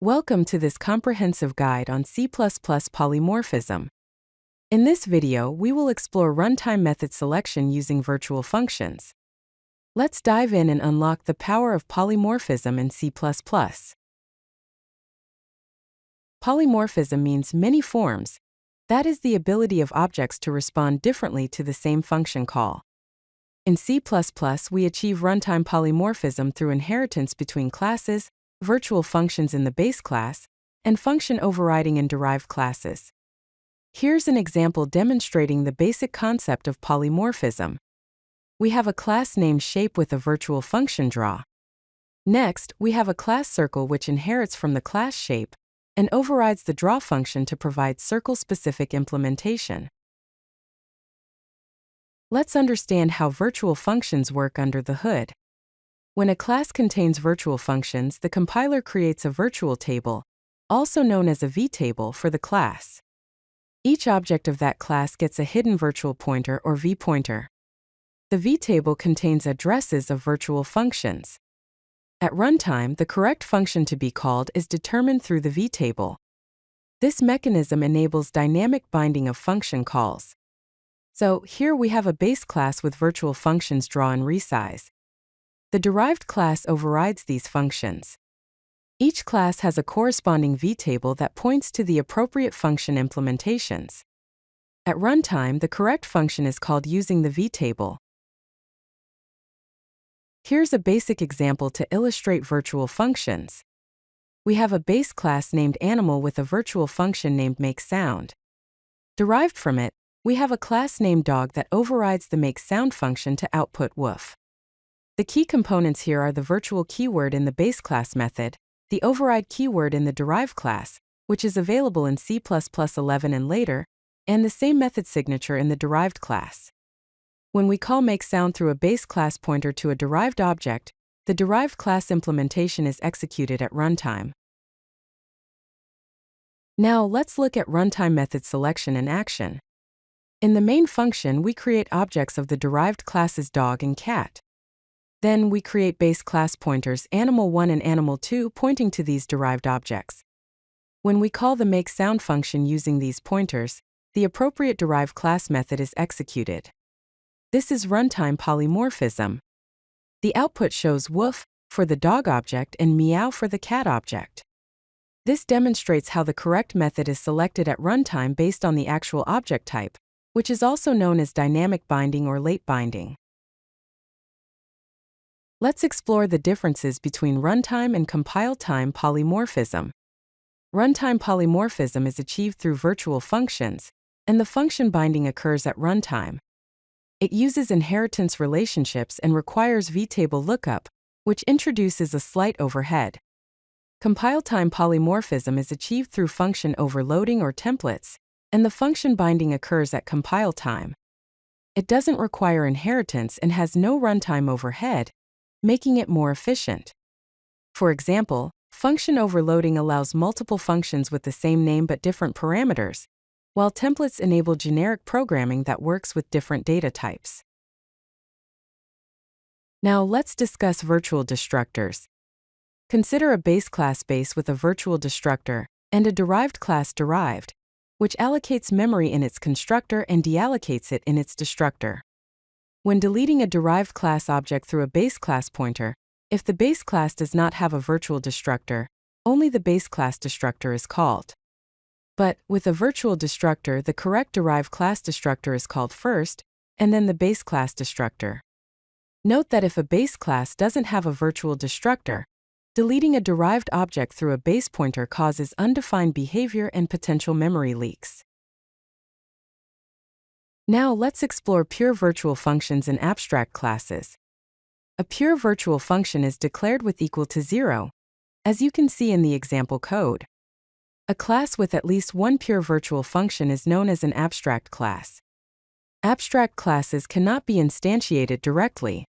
Welcome to this comprehensive guide on C++ polymorphism. In this video, we will explore runtime method selection using virtual functions. Let's dive in and unlock the power of polymorphism in C++. Polymorphism means many forms. That is the ability of objects to respond differently to the same function call. In C++, we achieve runtime polymorphism through inheritance between classes, virtual functions in the base class, and function overriding in derived classes. Here's an example demonstrating the basic concept of polymorphism. We have a class named shape with a virtual function draw. Next, we have a class circle which inherits from the class shape and overrides the draw function to provide circle-specific implementation. Let's understand how virtual functions work under the hood. When a class contains virtual functions, the compiler creates a virtual table, also known as a vtable, for the class. Each object of that class gets a hidden virtual pointer or vpointer. The vtable contains addresses of virtual functions. At runtime, the correct function to be called is determined through the vtable. This mechanism enables dynamic binding of function calls. So, here we have a base class with virtual functions draw and resize. The derived class overrides these functions. Each class has a corresponding vtable that points to the appropriate function implementations. At runtime, the correct function is called using the vtable. Here's a basic example to illustrate virtual functions. We have a base class named animal with a virtual function named makeSound. Derived from it, we have a class named dog that overrides the makeSound function to output woof. The key components here are the virtual keyword in the base class method, the override keyword in the derived class, which is available in C++ 11 and later, and the same method signature in the derived class. When we call makeSound through a base class pointer to a derived object, the derived class implementation is executed at runtime. Now let's look at runtime method selection in action. In the main function, we create objects of the derived classes dog and cat. Then we create base class pointers animal1 and animal2 pointing to these derived objects. When we call the makeSound function using these pointers, the appropriate derived class method is executed. This is runtime polymorphism. The output shows woof for the dog object and meow for the cat object. This demonstrates how the correct method is selected at runtime based on the actual object type, which is also known as dynamic binding or late binding. Let's explore the differences between runtime and compile-time polymorphism. Runtime polymorphism is achieved through virtual functions, and the function binding occurs at runtime. It uses inheritance relationships and requires vtable lookup, which introduces a slight overhead. Compile-time polymorphism is achieved through function overloading or templates, and the function binding occurs at compile time. It doesn't require inheritance and has no runtime overhead, making it more efficient. For example, function overloading allows multiple functions with the same name but different parameters, while templates enable generic programming that works with different data types. Now let's discuss virtual destructors. Consider a base class base with a virtual destructor and a derived class derived, which allocates memory in its constructor and deallocates it in its destructor. When deleting a derived class object through a base class pointer, if the base class does not have a virtual destructor, only the base class destructor is called. But, with a virtual destructor, the correct derived class destructor is called first, and then the base class destructor. Note that if a base class doesn't have a virtual destructor, deleting a derived object through a base pointer causes undefined behavior and potential memory leaks. Now let's explore pure virtual functions and abstract classes. A pure virtual function is declared with equal to 0, as you can see in the example code. A class with at least one pure virtual function is known as an abstract class. Abstract classes cannot be instantiated directly.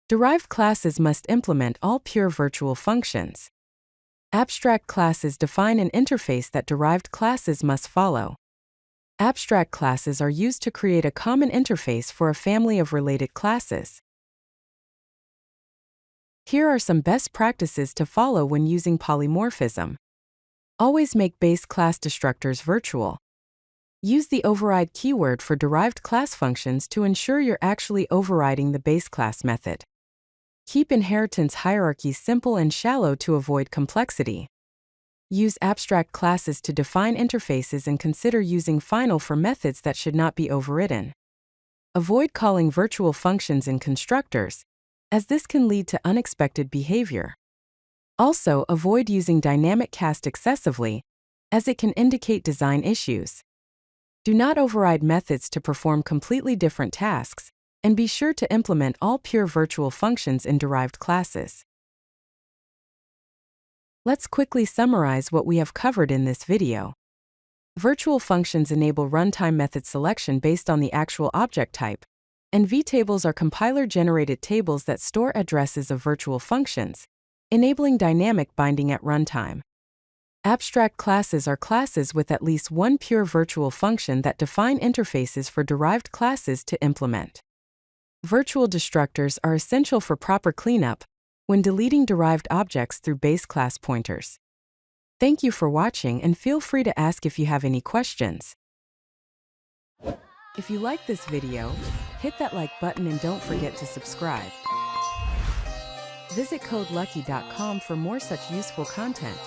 Derived classes must implement all pure virtual functions. Abstract classes define an interface that derived classes must follow. Abstract classes are used to create a common interface for a family of related classes. Here are some best practices to follow when using polymorphism. Always make base class destructors virtual. Use the override keyword for derived class functions to ensure you're actually overriding the base class method. Keep inheritance hierarchies simple and shallow to avoid complexity. Use abstract classes to define interfaces and consider using final for methods that should not be overridden. Avoid calling virtual functions in constructors, as this can lead to unexpected behavior. Also, avoid using dynamic cast excessively, as it can indicate design issues. Do not override methods to perform completely different tasks, and be sure to implement all pure virtual functions in derived classes. Let's quickly summarize what we have covered in this video. Virtual functions enable runtime method selection based on the actual object type, and vtables are compiler-generated tables that store addresses of virtual functions, enabling dynamic binding at runtime. Abstract classes are classes with at least one pure virtual function that define interfaces for derived classes to implement. Virtual destructors are essential for proper cleanup when deleting derived objects through base class pointers. Thank you for watching, and feel free to ask if you have any questions. If you like this video, hit that like button and don't forget to subscribe. Visit CodeLucky.com for more such useful content.